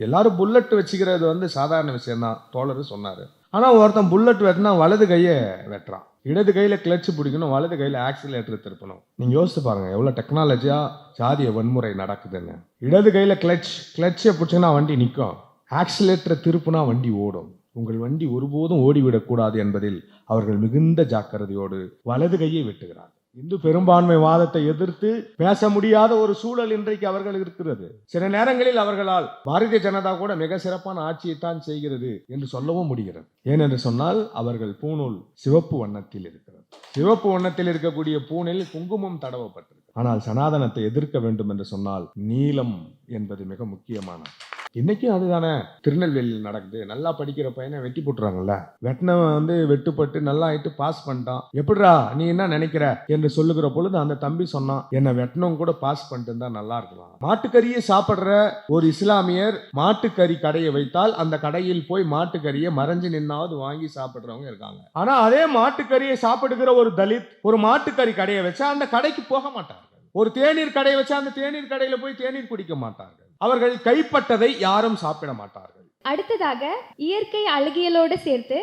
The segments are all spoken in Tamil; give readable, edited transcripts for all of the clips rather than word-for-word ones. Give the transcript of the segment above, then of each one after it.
எல்லாரும் புல்லட் வச்சுக்கிறது வந்து சாதாரண விஷயம் தான், தோழர் சொன்னார். ஆனால் ஒருத்தன் புல்லட் வெட்டினா வலது கையை வெட்டுறான். இடது கையில் கிளட்ச் பிடிக்கணும், வலது கையில் ஆக்சிலேட்டர் திருப்பணும். நீங்கள் யோசிச்சு பாருங்கள் எவ்வளோ டெக்னாலஜியாக சாதிய வன்முறை நடக்குதுன்னு. இடது கையில் கிளட்சை பிடிச்சிங்கன்னா வண்டி நிற்கும், ஆக்சிலேட்டரை திருப்புனா வண்டி ஓடும். உங்கள் வண்டி ஒருபோதும் ஓடிவிடக்கூடாது என்பதில் அவர்கள் மிகுந்த ஜாக்கிரதையோடு வலது கையை வெட்டுகிறார். இந்து பெரும்பான்மை வாதத்தை எதிர்த்து பேச முடியாத ஒரு சூழல் இன்றைக்கு அவர்கள் இருக்கிறது. சில நேரங்களில் அவர்களால் பாரதிய ஜனதா கூட மிக சிறப்பான ஆட்சியைத்தான் செய்கிறது என்று சொல்லவும் முடிகிறது. ஏனென்று சொன்னால் அவர்கள் பூணூல் சிவப்பு வண்ணத்தில் இருக்கிறது. சிவப்பு வண்ணத்தில் இருக்கக்கூடிய பூணில் குங்குமம் தடவப்பட்டிருக்கு. ஆனால் சனாதனத்தை எதிர்க்க வேண்டும் என்று சொன்னால் நீலம் என்பது மிக முக்கியமானது. இன்னைக்கும் அதுதானே திருநெல்வேலியில் நடக்குது. நல்லா படிக்கிற பையனை வெட்டி போட்டுறாங்கல்ல, வெட்டினவன் வந்து வெட்டுப்பட்டு நல்லா ஆயிட்டு பாஸ் பண்ணிட்டான். எப்படிரா நீ என்ன நினைக்கிற என்று சொல்லுகிற பொழுது அந்த தம்பி சொன்னான், என்ன வெட்டினவங்க கூட பாஸ் பண்ணிட்டு இருந்தா நல்லா இருக்கலாம். மாட்டுக்கறியை சாப்பிடுற ஒரு இஸ்லாமியர் மாட்டுக்கறி கடையை வைத்தால் அந்த கடையில் போய் மாட்டுக்கறியை மறைஞ்சு நின்னாவது வாங்கி சாப்பிடுறவங்க இருக்காங்க. ஆனா அதே மாட்டுக்கறியை சாப்பிடுகிற ஒரு தலித் ஒரு மாட்டுக்கறி கடையை வச்சா அந்த கடைக்கு போக மாட்டார்கள். ஒரு தேநீர் கடையை வச்சா அந்த தேநீர் கடையில போய் தேநீர் குடிக்க மாட்டார்கள். அவர்கள் கைப்பட்டதை யாரும் சாப்பிட மாட்டார்கள். அடுத்ததாக இயற்கை அழகியலோடு சேர்த்து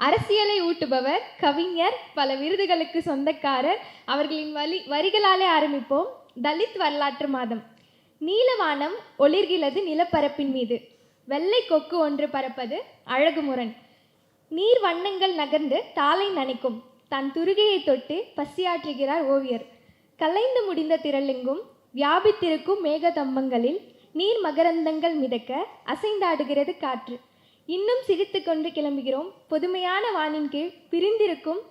அரசியலை ஊட்டுபவர், கவிஞர், பல விருதுகளுக்கு சொந்தக்காரர். அவர்களின் வரிகளாலே ஆரம்பிப்போம். தலித் வரலாற்று மாதம். நீலவானம் ஒளிர்கிறது நிலப்பரப்பின் மீது, வெள்ளை கொக்கு ஒன்று பறப்பது அழகுமுரண். நீர் வண்ணங்கள் நகர்ந்து தாளை நனைக்கும், தன் துருகையை தொட்டு பசியாற்றுகிறார் ஓவியர். கலைந்து முடிந்த திரளெங்கும் வியாபித்திருக்கும் மேகதம்பங்களில் நீர் மகரந்தங்கள் மிதக்க அசைந்தாடுகிறது காற்று. இன்னும் சிரித்து கொண்டு கிளம்புகிறோம் பொதுமையான வானின் கீழ் பிரிந்திருக்கும்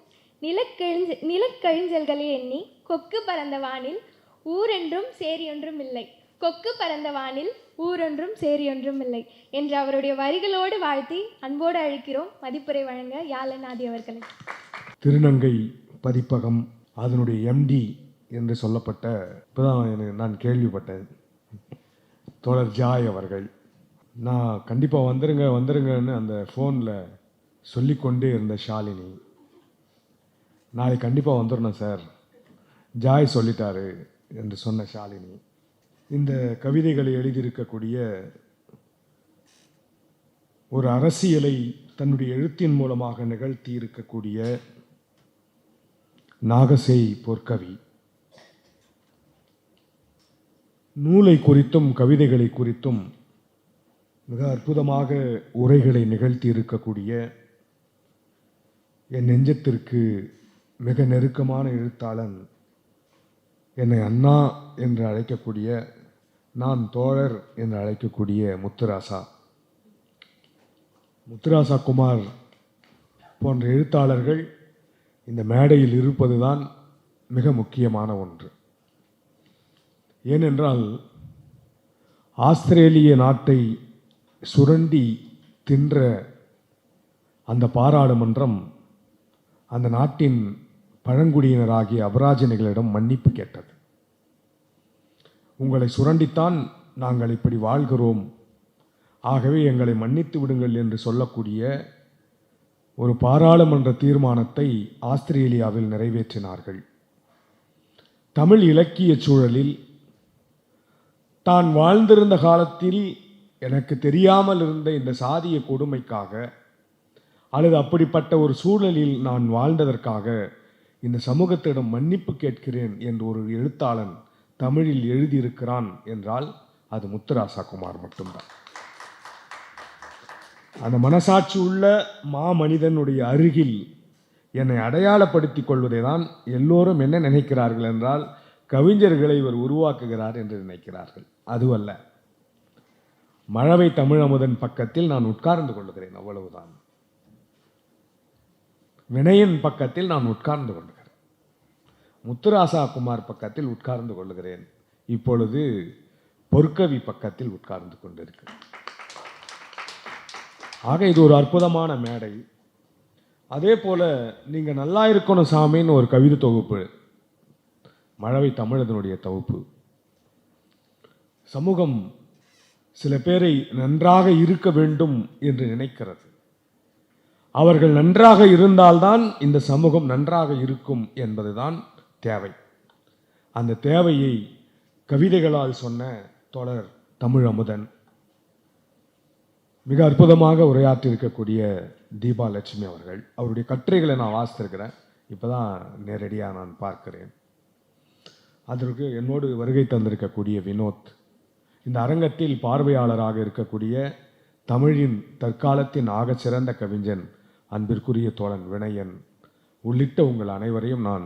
நிலக்கழிஞ்சல்களை எண்ணி. கொக்கு பறந்த வானில் ஊரென்றும் சேரியொன்றும் இல்லை, கொக்கு பறந்த வானில் ஊரொன்றும் சேரியொன்றும் இல்லை என்று அவருடைய வரிகளோடு வாழ்த்தி அன்போடு அழைக்கிறோம் மதிப்புரை வழங்க யாழநாதி அவர்களை. திருநங்கை பதிப்பகம் அதனுடைய எம்டி என்று சொல்லப்பட்ட இப்போதான் நான் கேள்விப்பட்டேன் தோழர் ஜாய் அவர்கள். நான் கண்டிப்பாக வந்துருங்கன்னு அந்த ஃபோனில் சொல்லிக்கொண்டே இருந்த ஷாலினி, நாளைக்கு கண்டிப்பாக வந்துடணும் சார், ஜாய் சொல்லிட்டாரு என்று சொன்ன ஷாலினி. இந்த கவிதைகளை எழுதியிருக்கக்கூடிய ஒரு அரசியலை தன்னுடைய எழுத்தின் மூலமாக நிகழ்த்தி இருக்கக்கூடிய நாகசை பொற்கவி, நூலை குறித்தும் கவிதைகளை குறித்தும் மிக அற்புதமாக உரைகளை நிகழ்த்தி இருக்கக்கூடிய என் நெஞ்சத்திற்கு மிக நெருக்கமான எழுத்தாளன், என்னை அண்ணா என்று அழைக்கக்கூடிய, நான் தோழர் என்று அழைக்கக்கூடிய முத்துராசா குமார் போன்ற எழுத்தாளர்கள் இந்த மேடையில் இருப்பதுதான் மிக முக்கியமான ஒன்று. ஏனென்றால் ஆஸ்திரேலிய நாட்டை சுரண்டி தின்ற அந்த பாராளுமன்றம் அந்த நாட்டின் பழங்குடியினராகிய அபராஜினிகளிடம் மன்னிப்பு கேட்டது. உங்களை சுரண்டித்தான் நாங்கள் இப்படி வாழ்கிறோம், ஆகவே எங்களை மன்னித்து விடுங்கள் என்று சொல்லக்கூடிய ஒரு பாராளுமன்ற தீர்மானத்தை ஆஸ்திரேலியாவில் நிறைவேற்றினார்கள். தமிழ் இலக்கிய சூழலில் தான் வாழ்ந்திருந்த காலத்தில் எனக்கு தெரியாமல் இருந்த இந்த சாதிய கொடுமைக்காக அல்லது அப்படிப்பட்ட ஒரு சூழலில் நான் வாழ்ந்ததற்காக இந்த சமூகத்திடம் மன்னிப்பு கேட்கிறேன் என்று ஒரு எழுத்தாளன் தமிழில் எழுதியிருக்கிறான் என்றால் அது முத்துராசா குமார் மட்டும்தான். அந்த மனசாட்சி உள்ள மாமனிதனுடைய அருகில் என்னை அடையாளப்படுத்திக் கொள்வதை தான் எல்லோரும் என்ன நினைக்கிறார்கள் என்றால், கவிஞர்களை இவர் உருவாக்குகிறார் என்று நினைக்கிறார்கள். அதுவல்ல. மழவை தமிழமுதன் பக்கத்தில் நான் உட்கார்ந்து கொள்ளுகிறேன், அவ்வளவுதான். வினயன் பக்கத்தில் நான் உட்கார்ந்து கொள்ளுகிறேன், முத்துராசா குமார் பக்கத்தில் உட்கார்ந்து கொள்ளுகிறேன், இப்பொழுது பொற்கவி பக்கத்தில் உட்கார்ந்து கொண்டிருக்கிறேன். ஆக இது ஒரு அற்புதமான மேடை. அதே போல நீங்கள் நல்லா இருக்கணும் சாமின்னு ஒரு கவிதை தொகுப்பு, மழவை தமிழதனுடைய தொகுப்பு. சமூகம் சில பேரை நன்றாக இருக்க வேண்டும் என்று நினைக்கிறது. அவர்கள் நன்றாக இருந்தால்தான் இந்த சமூகம் நன்றாக இருக்கும் என்பதுதான் தேவை. அந்த தேவையை கவிதைகளால் சொன்ன தோழர் தமிழமுதன் மிக அற்புதமாக உரையாற்றியிருக்கக்கூடிய தீபா லட்சுமி அவர்கள், அவருடைய கட்டுரைகளை நான் வாசித்திருக்கிறேன், இப்போ தான் நேரடியாக நான் பார்க்கிறேன். அதற்கு என்னோடு வருகை தந்திருக்கக்கூடிய வினோத், இந்த அரங்கத்தில் பார்வையாளராக இருக்கக்கூடிய தமிழின் தற்காலத்தின் ஆகச்சிறந்த கவிஞன் அன்பிற்குரிய தோழன் வினயன் உள்ளிட்ட உங்கள் அனைவரையும் நான்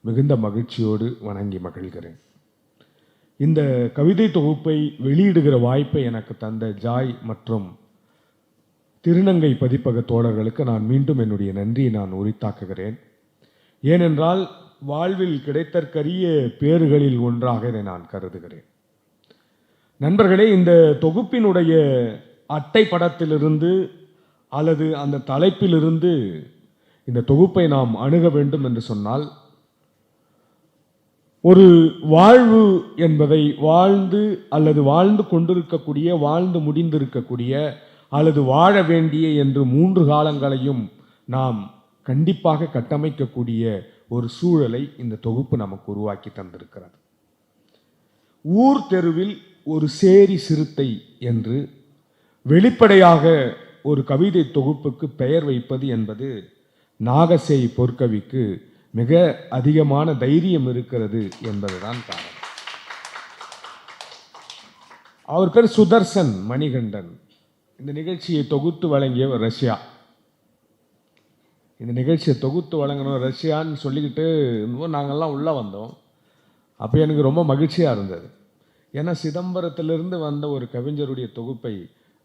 மிகுந்த மகிழ்ச்சியோடு வணங்கி மகிழ்கிறேன். இந்த கவிதை தொகுப்பை வெளியிடுகிற வாய்ப்பை எனக்கு தந்த ஜாய் மற்றும் திருநங்கை பதிப்பக தோழர்களுக்கு நான் மீண்டும் என்னுடைய நன்றியை நான் உரித்தாக்குகிறேன். ஏனென்றால் வாழ்வில் கிடைத்தற்கரிய பேறுகளில் ஒன்றாக இதை நான் கருதுகிறேன். நண்பர்களே, இந்த தொகுப்பினுடைய அட்டை படத்திலிருந்து அல்லது அந்த தலைப்பிலிருந்து இந்த தொகுப்பை நாம் அணுக வேண்டும் என்று சொன்னால், ஒரு வாழ்வு என்பதை வாழ்ந்து அல்லது வாழ்ந்து கொண்டிருக்கக்கூடிய, வாழ்ந்து முடிந்திருக்கக்கூடிய அல்லது வாழ வேண்டிய என்று 3 காலங்களையும் நாம் கண்டிப்பாக கட்டமைக்கக்கூடிய ஒரு சூழலை இந்த தொகுப்பு நமக்கு உருவாக்கி தந்திருக்கிறது. ஊர் தெருவில் ஒரு சேரி சிறுத்தை என்று வெளிப்படையாக ஒரு கவிதை தொகுப்புக்கு பெயர் வைப்பது என்பது நாகசேய் பொற்கவிக்கு மிக அதிகமான தைரியம் இருக்கிறது என்பதுதான் காரணம். அவர் பேர் சுதர்சன் மணிகண்டன். இந்த நிகழ்ச்சியை தொகுத்து வழங்கியவர் ரஷ்யா. இந்த நிகழ்ச்சியை தொகுத்து வழங்கணும் ரஷ்யான்னு சொல்லிக்கிட்டு நாங்கள்லாம் உள்ளே வந்தோம். அப்போ எனக்கு ரொம்ப மகிழ்ச்சியாக இருந்தது. ஏன்னா சிதம்பரத்திலிருந்து வந்த ஒரு கவிஞருடைய தொகுப்பை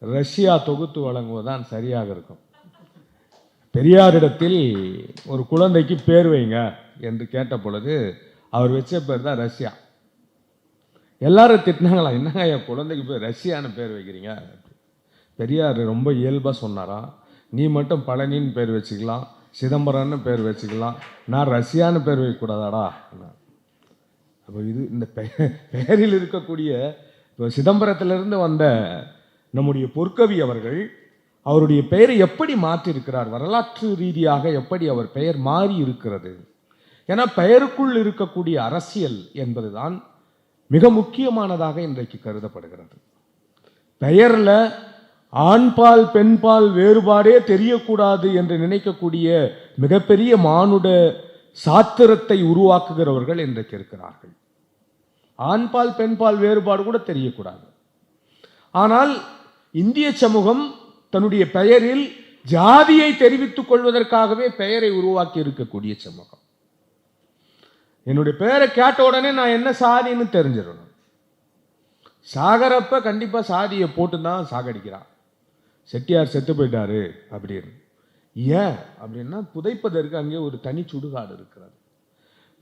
ரஷ்யா தொகுத்து வழங்குவதுதான் சரியாக இருக்கும். பெரியாரிடத்தில் ஒரு குழந்தைக்கு பேர் வைங்க என்று கேட்ட பொழுது அவர் வச்ச பேர் தான் ரஷ்யா. எல்லாரும் திட்டினாங்களாம், என்னங்க என் குழந்தைக்கு பேர் ரஷ்யான்னு பேர் வைக்கிறீங்க. பெரியார் ரொம்ப இயல்பாக சொன்னாராம், நீ மட்டும் பழனின்னு பேர் வச்சுக்கலாம், சிதம்பரம்னு பேர் வச்சுக்கலாம், நான் ரஷ்யான்னு பேர் வைக்கக்கூடாதாடா. அப்போ இது இந்த பெயரில் இருக்கக்கூடிய இப்போ சிதம்பரத்திலிருந்து வந்த நம்முடைய பொற்கவி அவர்கள் அவருடைய பெயரை எப்படி மாற்றியிருக்கிறார், வரலாற்று ரீதியாக எப்படி அவர் பெயர் மாறி இருக்கிறது. ஏன்னா பெயருக்குள் இருக்கக்கூடிய அரசியல் என்பதுதான் மிக முக்கியமானதாக இன்றைக்கு கருதப்படுகிறது. பெயரில் ஆண்பால் பெண்பால் வேறுபாடே தெரியக்கூடாது என்று நினைக்கக்கூடிய மிகப்பெரிய மானுட சாத்திரத்தை உருவாக்குகிறவர்கள் இன்றைக்கு இருக்கிறார்கள். ஆண்பால் பெண்பால் வேறுபாடு கூட தெரியக்கூடாது. ஆனால் இந்திய சமூகம் தன்னுடைய பெயரில் ஜாதியை தெரிவித்துக் கொள்வதற்காகவே பெயரை உருவாக்கி இருக்கக்கூடிய சமூகம். என்னுடைய பெயரை கேட்ட உடனே நான் என்ன சாதின்னு தெரிஞ்சிடணும். சாகரப்ப கண்டிப்பா சாதியை போட்டு தான் சாகடிக்கிறான். செட்டியார் செத்து போயிட்டாரு அப்படின்னு. ஏன் அப்படின்னா புதைப்பதற்கு அங்கே ஒரு தனி சுடுகாடு இருக்கிறது.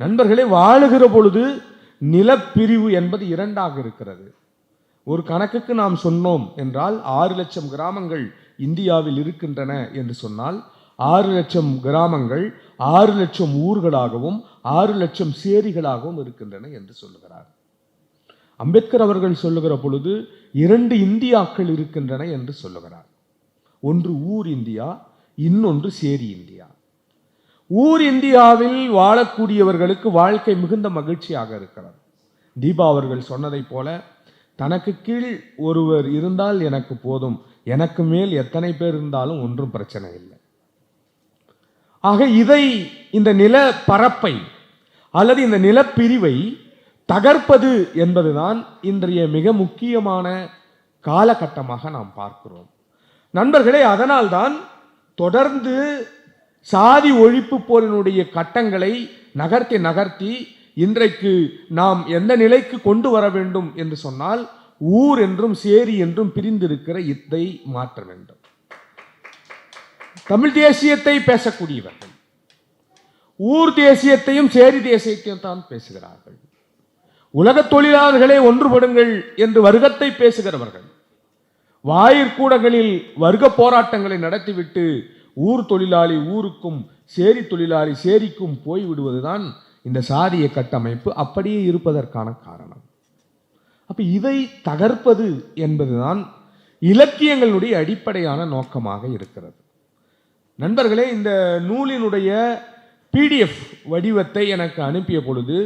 நண்பர்களே, வாழுகிற பொழுது நிலப்பிரிவு என்பது 2ஆக இருக்கிறது. ஒரு கணக்குக்கு நாம் சொன்னோம் என்றால் 6 லட்சம் கிராமங்கள் இந்தியாவில் இருக்கின்றன என்று சொன்னால் 6 லட்சம் கிராமங்கள் 6 லட்சம் ஊர்களாகவும் 6 லட்சம் சேரிகளாகவும் இருக்கின்றன என்று சொல்லுகிறார். அம்பேத்கர் அவர்கள் சொல்லுகிற பொழுது 2 இந்தியாக்கள் இருக்கின்றன என்று சொல்லுகிறார். ஒன்று ஊர் இந்தியா, இன்னொன்று சேரி இந்தியா. ஊர் இந்தியாவில் வாழக்கூடியவர்களுக்கு வாழ்க்கை மிகுந்த மகிழ்ச்சியாக இருக்கிறது. தீபா அவர்கள் சொன்னதைப் போல, தனக்கு கீழ் ஒருவர் இருந்தால் எனக்கு போதும், எனக்கு மேல் எத்தனை பேர் இருந்தாலும் ஒன்றும் பிரச்சனை இல்லை. ஆக இதை, இந்த நில பரப்பை அல்லது இந்த நிலப்பிரிவை தகர்ப்பது என்பதுதான் இன்றைய மிக முக்கியமான காலகட்டமாக நாம் பார்க்கிறோம். நண்பர்களே, அதனால்தான் தொடர்ந்து சாதி ஒழிப்பு போரினுடைய கட்டங்களை நகர்த்தி இன்றைக்கு நாம் எந்த நிலைக்கு கொண்டு வர வேண்டும் என்று சொன்னால், ஊர் என்றும் சேரி என்றும் பிரிந்திருக்கிற இதை மாற்ற வேண்டும். தமிழ் தேசியத்தை பேசக்கூடியவர்கள் ஊர் தேசியத்தையும் சேரி தேசியத்தையும் தான் பேசுகிறார்கள். உலக தொழிலாளர்களே ஒன்றுபடுங்கள் என்று வர்க்கத்தை பேசுகிறவர்கள் வாயிற்கூடங்களில் வர்க்க போராட்டங்களை நடத்திவிட்டு ஊர் தொழிலாளி ஊருக்கும் சேரி தொழிலாளி சேரிக்கும் போய்விடுவதுதான் இந்த சாதிய கட்டமைப்பு அப்படியே இருப்பதற்கான காரணம். அப்ப இதை தகர்ப்பது என்பதுதான் இலக்கியங்களுடைய அடிப்படையான நோக்கமாக இருக்கிறது. நண்பர்களே, இந்த நூலினுடைய PDF வடிவத்தை எனக்கு அனுப்பிய பொழுது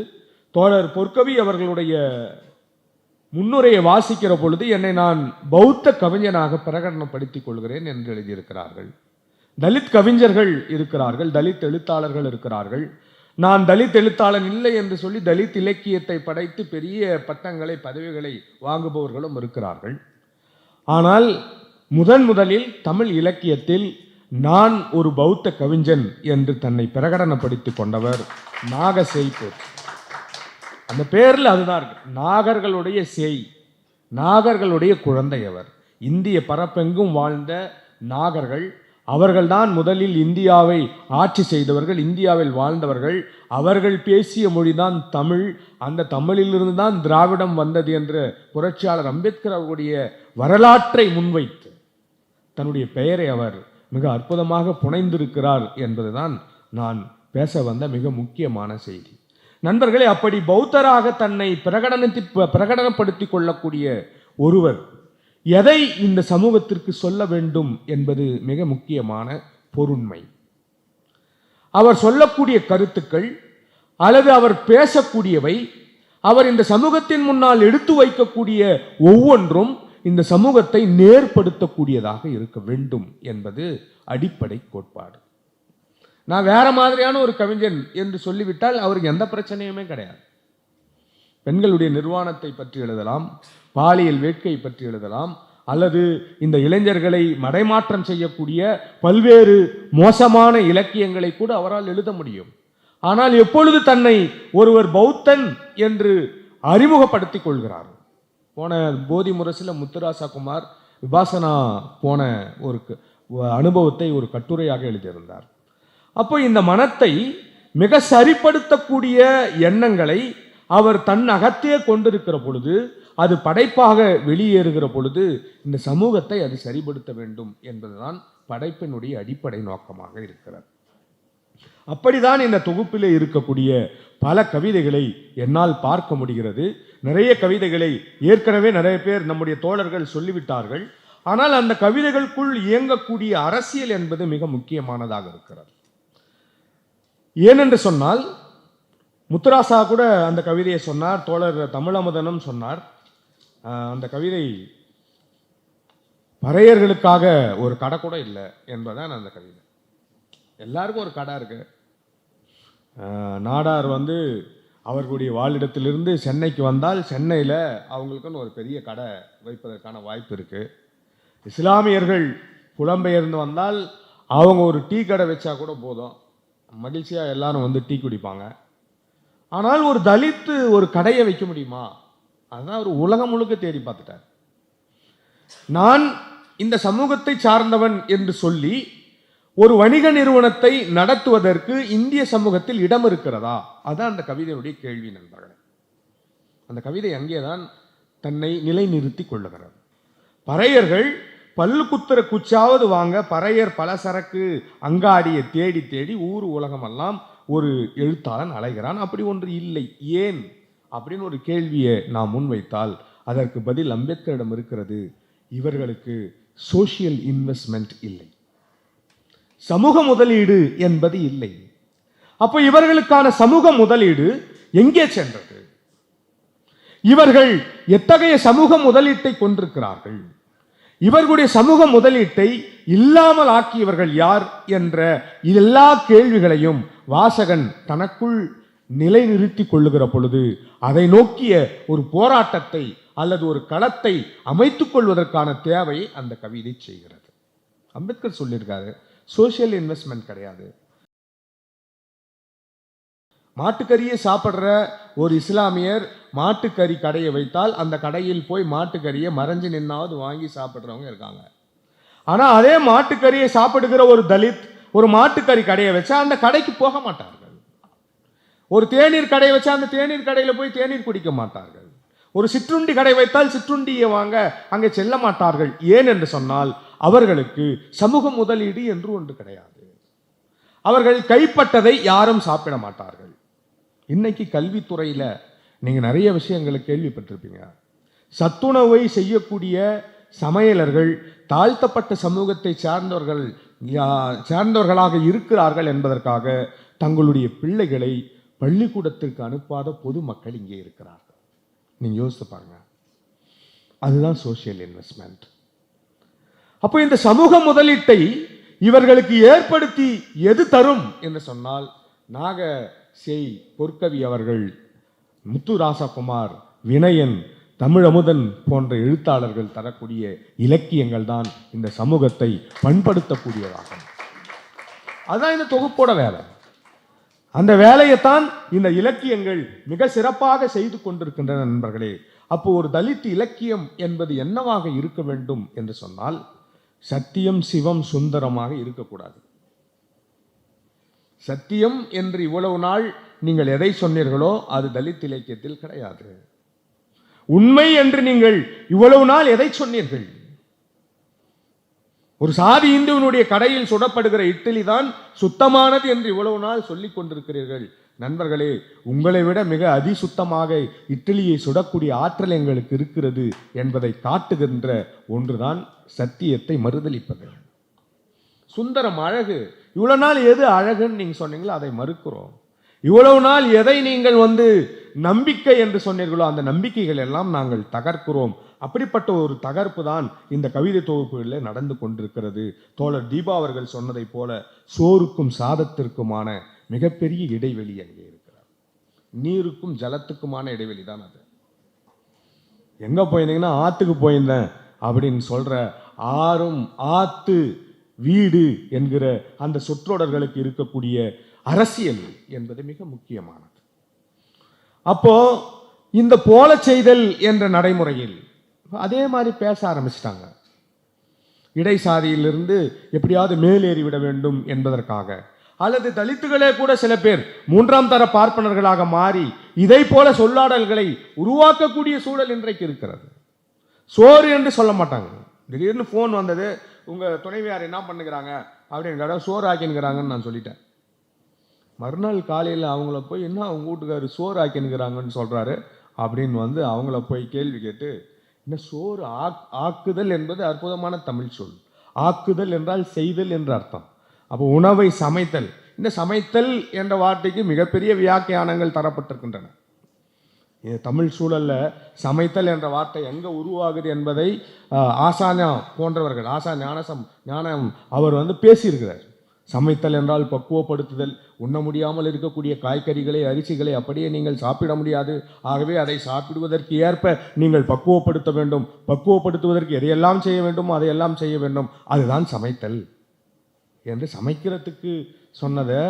தோழர் பொற்கவி அவர்களுடைய முன்னுரையை வாசிக்கிற பொழுது என்னை நான் பௌத்த கவிஞனாக பிரகடனப்படுத்திக் கொள்கிறேன் என்று எழுதியிருக்கிறார்கள். தலித் கவிஞர்கள் இருக்கிறார்கள், தலித் எழுத்தாளர்கள் இருக்கிறார்கள். நான் தலித் எழுத்தாளன் இல்லை என்று சொல்லி தலித் இலக்கியத்தை படைத்து பெரிய பட்டங்களை பதவிகளை வாங்குபவர்களும் இருக்கிறார்கள். ஆனால் முதலில் தமிழ் இலக்கியத்தில் நான் ஒரு பௌத்த கவிஞன் என்று தன்னை பிரகடனப்படுத்திக் கொண்டவர் நாகசேய். அந்த பேரில் அதுதான் இருக்கு. நாகர்களுடைய சேய், நாகர்களுடைய குழந்தை அவர். இந்திய பரப்பெங்கும் வாழ்ந்த நாகர்கள், அவர்கள்தான் முதலில் இந்தியாவை ஆட்சி செய்தவர்கள், இந்தியாவில் வாழ்ந்தவர்கள். அவர்கள் பேசிய மொழிதான் தமிழ். அந்த தமிழிலிருந்து தான் திராவிடம் வந்தது என்று புரட்சியாளர் அம்பேத்கர் அவருடைய வரலாற்றை முன்வைத்து தன்னுடைய பெயரை அவர் மிக அற்புதமாக புனைந்திருக்கிறார் என்பதுதான் நான் பேச வந்த மிக முக்கியமான செய்தி. நண்பர்களே, அப்படி பௌத்தராக தன்னை பிரகடனப்படுத்திக் கொள்ளக்கூடிய ஒருவர் எதை இந்த சமூகத்திற்கு சொல்ல வேண்டும் என்பது மிக முக்கியமான பொருண்மை. அவர் சொல்லக்கூடிய கருத்துக்கள் அல்லது அவர் பேசக்கூடியவை, அவர் இந்த சமூகத்தின் முன்னால் எடுத்து வைக்கக்கூடிய ஒவ்வொன்றும் இந்த சமூகத்தை நேர்படுத்தக்கூடியதாக இருக்க வேண்டும் என்பது அடிப்படை கோட்பாடு. நான் வேற மாதிரியான ஒரு கவிஞன் என்று சொல்லிவிட்டால் அவருக்கு எந்த பிரச்சனையுமே கிடையாது. பெண்களுடைய நிர்வாணத்தை பற்றி எழுதலாம், பாலியல் வேட்கை பற்றி எழுதலாம், அல்லது இந்த இளைஞர்களை மடைமாற்றம் செய்யக்கூடிய பல்வேறு மோசமான இலக்கியங்களை கூட அவரால் எழுத முடியும். ஆனால் எப்பொழுது தன்னை ஒருவர் பௌத்தன் என்று அறிமுகப்படுத்திக் கொள்கிறார், போன போதி முரசில் முத்துராசா குமார் விபாசனா போன ஒரு அனுபவத்தை ஒரு கட்டுரையாக எழுதியிருந்தார். அப்போ இந்த மனத்தை மிக சரிப்படுத்தக்கூடிய எண்ணங்களை அவர் தன் அகத்தே கொண்டிருக்கிற பொழுது, அது படைப்பாக வெளியேறுகிற பொழுது இந்த சமூகத்தை அது சரிப்படுத்த வேண்டும் என்பதுதான் படைப்பினுடைய அடிப்படை நோக்கமாக இருக்கிறது. அப்படிதான் இந்த தொகுப்பிலே இருக்கக்கூடிய பல கவிதைகளை என்னால் பார்க்க முடிகிறது. நிறைய கவிதைகளை ஏற்கனவே நிறைய பேர் நம்முடைய தோழர்கள் சொல்லிவிட்டார்கள். ஆனால் அந்த கவிதைகளுக்குள் இயங்கக்கூடிய அரசியல் என்பது மிக முக்கியமானதாக இருக்கிறது. ஏனென்று சொன்னால், முத்துராசா கூட அந்த கவிதையை சொன்னார், தோழர் தமிழமுதனும் சொன்னார். அந்த கவிதை பறையர்களுக்காக ஒரு கடை கூட இல்லை என்பதுதான் அந்த கவிதை. எல்லாருக்கும் ஒரு கடை இருக்கு. நாடார் அவர்களுடைய வாழிடத்திலிருந்து சென்னைக்கு வந்தால் சென்னையில் அவங்களுக்குன்னு ஒரு பெரிய கடை வைப்பதற்கான வாய்ப்பு இருக்கு. இஸ்லாமியர்கள் புலம்பெயர்ந்து வந்தால் அவங்க ஒரு டீ கடை வச்சா கூட போதும், மகிழ்ச்சியாக எல்லாரும் டீ குடிப்பாங்க. ஆனால் ஒரு தலித்து ஒரு கடையை வைக்க முடியுமா? அதுதான் ஒரு உலகம் முழுக்க தேடி பார்த்துட்டார். நான் இந்த சமூகத்தை சார்ந்தவன் என்று சொல்லி ஒரு வணிக நிறுவனத்தை நடத்துவதற்கு இந்திய சமூகத்தில் இடம் இருக்கிறதா? அதுதான் அந்த கவிதையுடைய கேள்வி நண்பர்களே. அந்த கவிதை அங்கேதான் தன்னை நிலைநிறுத்தி கொள்ளுகிறது. பறையர்கள் பல்லு குத்துற குச்சாவது வாங்க பறையர் பலசரக்கு அங்காடியை தேடி தேடி ஊர் உலகமெல்லாம் ஒரு எழுத்தாளன் அலைகிறான். அப்படி ஒன்று இல்லை, ஏன் அப்படின்னு ஒரு கேள்வியை நாம் முன்வைத்தால் அதற்கு பதில் அம்பேத்கரிடம் இருக்கிறது. இவர்களுக்கு சோசியல் இன்வெஸ்ட்மெண்ட் இல்லை, சமூக முதலீடு என்பது இல்லை. அப்போ இவர்களுக்கான சமூக முதலீடு எங்கே சென்றது? இவர்கள் எத்தகைய சமூக முதலீட்டை கொண்டிருக்கிறார்கள்? இவர்களுடைய சமூக முதலீட்டை இல்லாமல் ஆக்கியவர்கள் யார் என்ற எல்லா கேள்விகளையும் வாசகன் தனக்குள் நிலைநிறுத்திக் கொள்ளுகிற பொழுது அதை நோக்கிய ஒரு போராட்டத்தை அல்லது ஒரு களத்தை அமைத்துக் கொள்வதற்கான தேவையை அந்த கவிதை செய்கிறது. அம்பேத்கர் சொல்லியிருக்காரு, சோசியல் இன்வெஸ்ட்மெண்ட் கிடையாது. மாட்டுக்கறியை சாப்பிட்ற ஒரு இஸ்லாமியர் மாட்டுக்கறி கடையை வைத்தால் அந்த கடையில் போய் மாட்டுக்கறியை மறைஞ்சு நின்னாவது வாங்கி சாப்பிட்றவங்க இருக்காங்க. ஆனால் அதே மாட்டுக்கறியை சாப்பிடுகிற ஒரு தலித் ஒரு மாட்டுக்கறி கடையை வச்சா அந்த கடைக்கு போக மாட்டார்கள். ஒரு தேநீர் கடை வச்சா அந்த தேநீர் கடையில் போய் தேநீர் குடிக்க மாட்டார்கள். ஒரு சிற்றுண்டி கடை வைத்தால் சிற்றுண்டியை வாங்க அங்கே செல்ல மாட்டார்கள். ஏன் என்று சொன்னால் அவர்களுக்கு சமூக முதலீடு என்று ஒன்று கிடையாது. அவர்கள் கைப்பட்டதை யாரும் சாப்பிட மாட்டார்கள். இன்னைக்கு கல்வித்துறையில் நீங்கள் நிறைய விஷயங்களை கேள்விப்பட்டிருப்பீங்க. சத்துணவை செய்யக்கூடிய சமையலர்கள் தாழ்த்தப்பட்ட சமூகத்தை சார்ந்தவர்களாக இருக்கிறார்கள் என்பதற்காக தங்களுடைய பிள்ளைகளை பள்ளிக்கூடத்திற்கு அனுப்பாத பொதுமக்கள் இங்கே இருக்கிறார்கள். நீங்கள் யோசித்து பாருங்க. அதுதான் சோஷியல் இன்வெஸ்ட்மெண்ட். அப்போ இந்த சமூக முதலீட்டை இவர்களுக்கு ஏற்படுத்தி எது தரும் என்று சொன்னால், நாக செய் பொற்கவி அவர்கள், முத்து ராசகுமார், வினயன், தமிழமுதன் போன்ற எழுத்தாளர்கள் தரக்கூடிய இலக்கியங்கள் தான் இந்த சமூகத்தை பண்படுத்தக்கூடியதாகும். அதுதான் இந்த தொகுப்போட வேலை. அந்த வேலையைத்தான் இந்த இலக்கியங்கள் மிக சிறப்பாக செய்து கொண்டிருக்கின்றன நண்பர்களே. அப்போ ஒரு தலித் இலக்கியம் என்பது என்னவாக இருக்க வேண்டும் என்று சொன்னால், சத்தியம் சிவம் சுந்தரமாக இருக்கக்கூடாது. சத்தியம் என்று இவ்வளவு நாள் நீங்கள் எதை சொன்னீர்களோ அது தலித் இலக்கியத்தில் கிடையாது. உண்மை என்று நீங்கள் இவ்வளவு நாள் எதை சொன்னீர்கள்? ஒரு சாதி இந்துவனுடைய கடையில் சுடப்படுகிற இட்லி தான் சுத்தமானது என்று இவ்வளவு நாள் சொல்லிக் கொண்டிருக்கிறீர்கள். நண்பர்களே, உங்களை விட மிக அதிசுத்தமாக இட்லியை சுடக்கூடிய ஆற்றல் எங்களுக்கு இருக்கிறது என்பதை காட்டுகின்ற ஒன்றுதான் சத்தியத்தை மறுதலிப்பது. சுந்தரம் அழகு. இவ்வளவு நாள் எது அழகுன்னு நீங்க சொன்னீங்களோ அதை மறுக்கிறோம். இவ்வளவு நாள் எதை நீங்கள் நம்பிக்கை என்று சொன்னீர்களோ அந்த நம்பிக்கைகள் எல்லாம் நாங்கள் தகர்க்கிறோம். அப்படிப்பட்ட ஒரு தகர்ப்பு தான் இந்த கவிதை தொகுப்புகளில் நடந்து கொண்டிருக்கிறது. தோழர் தீபா அவர்கள் சொன்னதை போல சோறுக்கும் சாதத்திற்குமான மிகப்பெரிய இடைவெளி அங்கே இருக்கிறார். நீருக்கும் ஜலத்துக்குமான இடைவெளி தான் அது. எங்க போயிருந்தீங்கன்னா ஆத்துக்கு போயிருந்தேன் அப்படின்னு சொல்ற ஆறும் ஆத்து வீடு என்கிற அந்த சொற்றொடர்களுக்கு இருக்கக்கூடிய அரசியல் என்பது மிக முக்கியமானது. அப்போ இந்த போல செய்தல் என்ற நடைமுறையில் அதே மாதிரி பேச ஆரம்பிச்சிட்டாங்க. இடைசாதியிலிருந்து எப்படியாவது மேலேறி விட வேண்டும் என்பதற்காக, அல்லது தலித்துகளே கூட சில பேர் மூன்றாம் தர பார்ப்பனர்களாக மாறி இதை போல சொல்லாடல்களை உருவாக்கக்கூடிய சூழல் இன்றைக்கு இருக்கிறது. சோறு என்று சொல்ல மாட்டாங்க. திடீர்னு ஃபோன் வந்தது, உங்க துணைவியார் என்ன பண்ணுகிறாங்க அப்படின்னு, சோறு ஆக்கினுங்கிறாங்கன்னு நான் சொல்லிட்டேன். மறுநாள் காலையில் அவங்கள போய், என்ன அவங்க வீட்டுக்காரு சோறு ஆக்கினுங்கிறாங்கன்னு சொல்றாரு அப்படின்னு அவங்கள போய் கேள்வி கேட்டு, என்ன சோறு ஆக்குதல் என்பது அற்புதமான தமிழ் சொல். ஆக்குதல் என்றால் செய்தல் என்று அர்த்தம். அப்போ உணவை சமைத்தல். இந்த சமைத்தல் என்ற வார்த்தைக்கு மிகப்பெரிய வியாக்கியானங்கள் தரப்பட்டிருக்கின்றன. தமிழ் சூழல்ல சமைத்தல் என்ற வார்த்தை எங்க உருவாகுது என்பதை ஆசானா போன்றவர்கள், ஞானம் அவர் பேசியிருக்கிறார். சமைத்தல் என்றால் பக்குவப்படுத்துதல். உண்ண முடியாமல் இருக்கக்கூடிய காய்கறிகளை, அரிசிகளை அப்படியே நீங்கள் சாப்பிட முடியாது. ஆகவே அதை சாப்பிடுவதற்கு ஏற்ப நீங்கள் பக்குவப்படுத்த வேண்டும். பக்குவப்படுத்துவதற்கு எதையெல்லாம் செய்ய வேண்டும் அதையெல்லாம் செய்ய வேண்டும். அதுதான் சமைத்தல் என்று சமைக்கிறதுக்கு சொன்னதை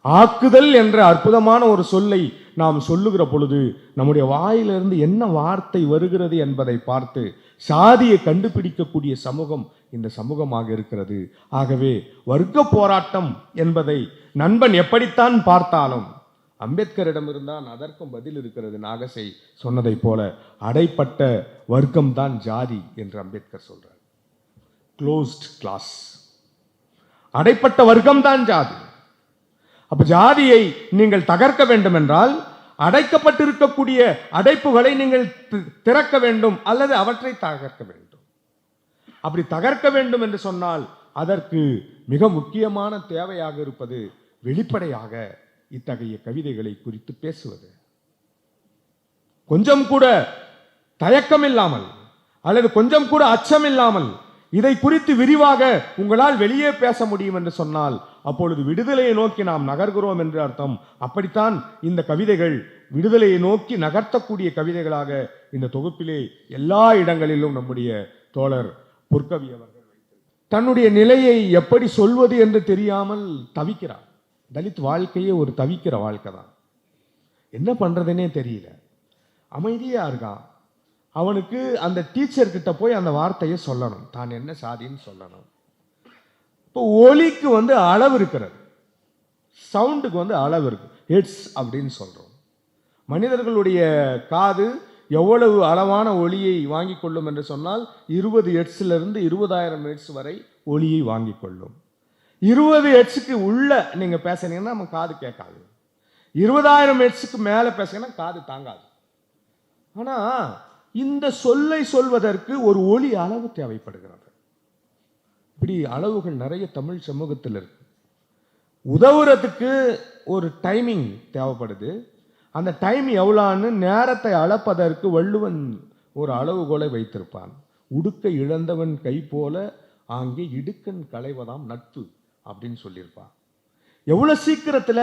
ஆக்குதல் என்ற அற்புதமான ஒரு சொல்லை நாம் சொல்லுகிற பொழுது நம்முடைய வாயிலிருந்து என்ன வார்த்தை வருகிறது என்பதை பார்த்து சாதியை கண்டுபிடிக்கக்கூடிய சமூகம் இந்த சமூகமாக இருக்கிறது. ஆகவே வர்க்க போராட்டம் என்பதை நண்பன் எப்படித்தான் பார்த்தாலும் அம்பேத்கரிடம் இருந்தான் அதற்கும் பதில் இருக்கிறது. நாகசை சொன்னதை போல அடைப்பட்ட வர்க்கம் தான் ஜாதி என்று அம்பேத்கர் சொல்றார். க்ளோஸ்ட் கிளாஸ், அடைப்பட்ட வர்க்கம் தான் ஜாதி. அப்ப ஜாதியை நீங்கள் தகர்க்க வேண்டும் என்றால் அடைக்கப்பட்டிருக்கக்கூடிய அடைப்புகளை நீங்கள் திறக்க வேண்டும், அல்லது அவற்றை தகர்க்க வேண்டும். அப்படி தகர்க்க வேண்டும் என்று சொன்னால் அதற்கு மிக முக்கியமான தேவையாக இருப்பது வெளிப்படையாக இத்தகைய கவிதைகளை குறித்து பேசுவது. கொஞ்சம் கூட தயக்கம் இல்லாமல் அல்லது கொஞ்சம் கூட அச்சம் இல்லாமல் இதை குறித்து விரிவாக உங்களால் வெளியே பேச முடியும் என்று சொன்னால் அப்பொழுது விடுதலையை நோக்கி நாம் நகர்கிறோம் என்று அர்த்தம். அப்படித்தான் இந்த கவிதைகள் விடுதலையை நோக்கி நகர்த்தக்கூடிய கவிதைகளாக இந்த தொகுப்பிலே எல்லா இடங்களிலும் நம்முடைய தோழர் பொற்கவி அவர்கள் தன்னுடைய நிலையை எப்படி சொல்வது என்று தெரியாமல் தவிக்கிறார். தலித் வாழ்க்கையே ஒரு தவிக்கிற வாழ்க்கை தான். என்ன பண்றதுன்னே தெரியல. அமைதியா இருக்கான். அவனுக்கு அந்த டீச்சர் கிட்ட போய் அந்த வார்த்தையை சொல்லணும், தான் என்ன சாதின்னு சொல்லணும். இப்போ ஒலிக்கு அளவு இருக்கிறது, சவுண்டுக்கு அளவு இருக்கு. ஹெட்ஸ் அப்படின்னு சொல்றோம். மனிதர்களுடைய காது எவ்வளவு அளவான ஒலியை வாங்கி கொள்ளும் என்று சொன்னால் 20 ஹெட்ஸிலிருந்து 20,000 ஹெட்ஸ் வரை ஒலியை வாங்கி கொள்ளும். 20 ஹெட்ஸுக்கு உள்ள நீங்க பேசுனீங்கன்னா நம்ம காது கேட்காது. 20,000 ஹெட்ஸுக்கு மேல பேசுனீங்கன்னா காது தாங்காது. ஆனா இந்த சொல்லை சொல்வதற்கு ஒரு ஒலி அளவு தேவைப்படுகிறது. இப்படி அளவுகள் நிறைய தமிழ் சமூகத்தில் இருக்கு. உதவுறதுக்கு ஒரு டைமிங் தேவைப்படுது. அந்த டைம் எவ்வளோன்னு நேரத்தை அளப்பதற்கு வள்ளுவன் ஒரு அளவுகோலை வைத்திருப்பான். உடுக்க இழந்தவன் கை போல ஆங்கே இடுக்கண் களைவதாம் நட்பு அப்படின்னு சொல்லியிருப்பான். எவ்வளவு சீக்கிரத்துல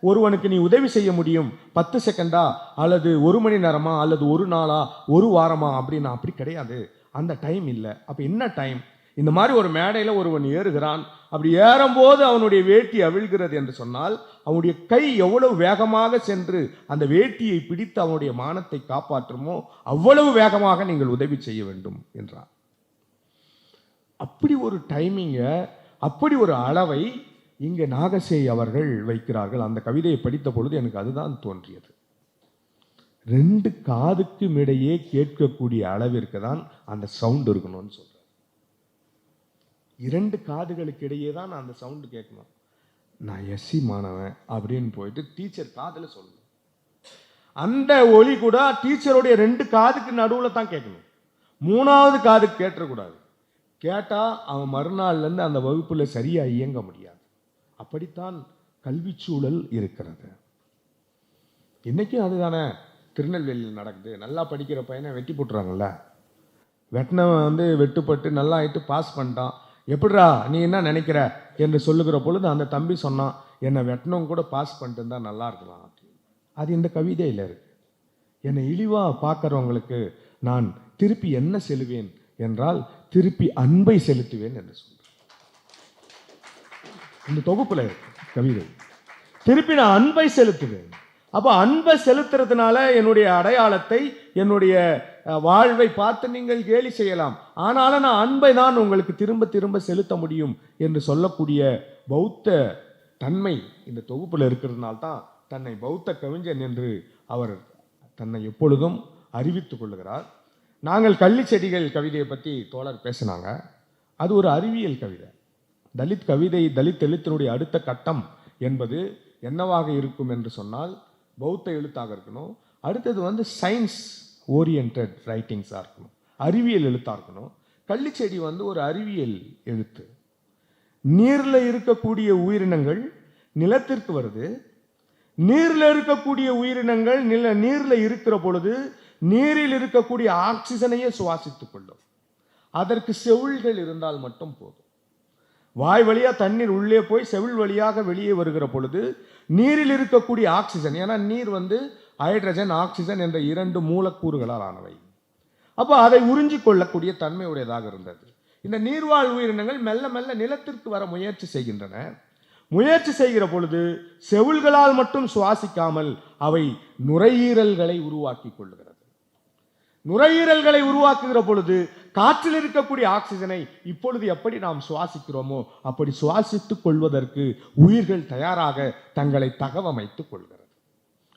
ஒருவனுக்கு நீ உதவி செய்ய முடியும், 10 செகண்டா அல்லது 1 மணி நேரமா அல்லது 1 நாளா 1 வாரமா அப்படின்னா அப்படி கிடையாது. அந்த டைம் இல்லை. அப்ப என்ன டைம்? இந்த மாதிரி ஒரு மேடையில் ஒருவன் ஏறுகிறான், அப்படி ஏறும்போது அவனுடைய வேட்டி அவிழ்கிறது என்று சொன்னால் அவனுடைய கை எவ்வளவு வேகமாக சென்று அந்த வேட்டியை பிடித்து அவனுடைய மானத்தை காப்பாற்றுமோ அவ்வளவு வேகமாக நீங்கள் உதவி செய்ய வேண்டும் என்றான். அப்படி ஒரு டைமிங்க, அப்படி ஒரு அளவை இங்கே நாகசேய் அவர்கள் வைக்கிறார்கள். அந்த கவிதையை படித்த பொழுது எனக்கு அதுதான் தோன்றியது. 2 காதுக்கும் இடையே கேட்கக்கூடிய அளவிற்கு தான் அந்த சவுண்ட் இருக்கணும்னு சொல்றாரு. 2 காதுகளுக்கு இடையே தான் அந்த சவுண்டு கேட்கணும். நான் எஸ்சி மாணவன் அப்படின்னு போயிட்டு டீச்சர் காதுல சொல்லணும். அந்த ஒலி கூட டீச்சருடைய 2 காதுக்கு நடுவில் தான் கேட்கணும். 3வது காதுக்கு கேட்டக்கூடாது. கேட்டா அவன் மறுநாள்ல இருந்து அந்த வகுப்புல சரியா இயங்க முடியாது. அப்படித்தான் கல்வி சூழல் இருக்கிறது. இன்னைக்கும் அதுதானே திருநெல்வேலியில் நடக்குது. நல்லா படிக்கிற பையனை வெட்டி போட்டுறாங்கல்ல. வெட்டினவன் வெட்டுப்பட்டு நல்லா ஆயிட்டு பாஸ் பண்ணிட்டான். எப்படிரா நீ என்ன நினைக்கிற என்று சொல்லுகிற பொழுது அந்த தம்பி சொன்னான், என்னை வெட்டினவங்க கூட பாஸ் பண்ணிட்டு இருந்தா நல்லா இருக்கலாம். அது இந்த கவிதையில் இருக்கு. என்னை இழிவா பார்க்குறவங்களுக்கு நான் திருப்பி என்ன செலுவேன் என்றால் திருப்பி அன்பை செலுத்துவேன் என்று சொல்றேன். இந்த தொகுப்புல இருக்கு கவிதை. திருப்பி நான் அன்பை செலுத்துவேன். அப்ப அன்பை செலுத்துறதுனால என்னுடைய அடையாளத்தை, என்னுடைய வாழ்வை பார்த்து நீங்கள் கேலி செய்யலாம். ஆனாலும் நான் அன்பை தான் உங்களுக்கு திரும்ப திரும்ப செலுத்த முடியும் என்று சொல்லக்கூடிய பௌத்த தன்மை இந்த தொகுப்புல இருக்கிறதுனால தான் தன்னை பௌத்த கவிஞன் என்று அவர் தன்னை எப்பொழுதும் அறிவித்துக் கொள்ளுகிறார். நாங்கள் கள்ளி செடிகள் கவிதையை பற்றி தோழர் பேசினாங்க. அது ஒரு அறிவியல் கவிதை. தலித் கவிதை, தலித் எழுத்தினுடைய அடுத்த கட்டம் என்பது என்னவாக இருக்கும் என்று சொன்னால் பௌத்த எழுத்தாக இருக்கணும். அடுத்தது சயின்ஸ் ஓரியன்ட் ரைட்டிங்ஸாக இருக்கணும், அறிவியல் எழுத்தாக இருக்கணும். கள்ளிச்செடி ஒரு அறிவியல் எழுத்து. நீரில் இருக்கக்கூடிய உயிரினங்கள் நிலத்திற்கு வருது. நீரில் இருக்கக்கூடிய உயிரினங்கள் நீரில் இருக்கிற பொழுது நீரில் இருக்கக்கூடிய ஆக்சிஜனையே சுவாசித்துக் கொள்ளும். அதற்கு செவில்கள் இருந்தால் மட்டும் போதும். வாய் வழியா தண்ணீர் உள்ளே போய் செவில் வழியாக வெளியே வருகிற பொழுது நீரில் இருக்கக்கூடிய ஆக்சிஜன், ஏன்னா நீர் ஹைட்ரஜன் ஆக்சிஜன் என்ற 2 மூலக்கூறுகளால் ஆனவை. அப்போ அதை உறிஞ்சி கொள்ளக்கூடிய தன்மையுடையதாக இருந்தது. இந்த நீர்வாழ் உயிரினங்கள் மெல்ல மெல்ல நிலத்திற்கு வர முயற்சி செய்கின்றன. முயற்சி செய்கிற பொழுது செவில்களால் மட்டும் சுவாசிக்காமல் அவை நுரையீரல்களை உருவாக்கி கொள்ளுகிறது. நுரையீரல்களை உருவாக்குகிற பொழுது காற்றில் இருக்கக்கூடிய ஆக்சிஜனை இப்பொழுது எப்படி நாம் சுவாசிக்கிறோமோ அப்படி சுவாசித்துக் கொள்வதற்கு உயிர்கள் தயாராக தங்களை தகவமைத்துக் கொள்கிறது.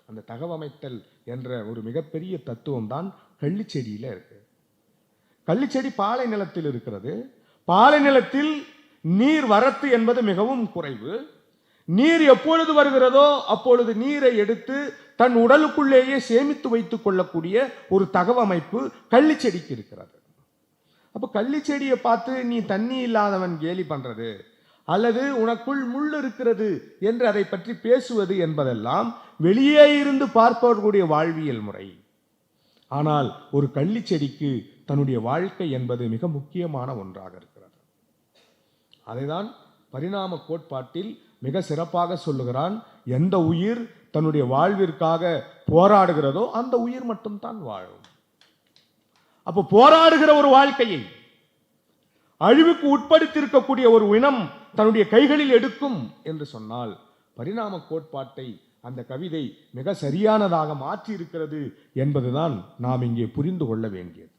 அந்த தகவமைத்தல் என்ற ஒரு மிகப்பெரிய தத்துவம் தான் கள்ளிச்செடியில இருக்கு. கள்ளிச்செடி பாலை நிலத்தில் இருக்கிறது. பாலை நிலத்தில் நீர் வரத்து என்பது மிகவும் குறைவு. நீர் எப்பொழுது வருகிறதோ அப்பொழுது நீரை எடுத்து தன் உடலுக்குள்ளேயே சேமித்து வைத்துக் கொள்ளக்கூடிய ஒரு தகவமைப்பு கள்ளிச்செடிக்கு இருக்கிறது. அப்ப கள்ளிச்செடியை பார்த்து நீ தண்ணி இல்லாதவன் கேலி பண்றது அல்லது உனக்குள் முள் இருக்கிறது என்று அதை பற்றி பேசுவது என்பதெல்லாம் வெளியே இருந்து பார்ப்பவர்களுடைய வாழ்வியல் முறை. ஆனால் ஒரு கள்ளிச்செடிக்கு தன்னுடைய வாழ்க்கை என்பது மிக முக்கியமான ஒன்றாக இருக்கிறது. அதைதான் பரிணாம கோட்பாட்டில் மிக சிறப்பாக சொல்லுகிறான். எந்த உயிர் தன்னுடைய வாழ்விற்காக போராடுகிறதோ அந்த உயிர் மட்டும்தான் வாழும். அப்போ போராடுகிற ஒரு வாழ்க்கையை அழிவுக்கு உட்படுத்தியிருக்கக்கூடிய ஒரு இனம் தன்னுடைய கைகளில் எடுக்கும் என்று சொன்னால் பரிணாம கோட்பாட்டை அந்த கவிதை மிக சரியானதாக மாற்றி இருக்கிறது என்பதுதான் நாம் இங்கே புரிந்து கொள்ள வேண்டியது.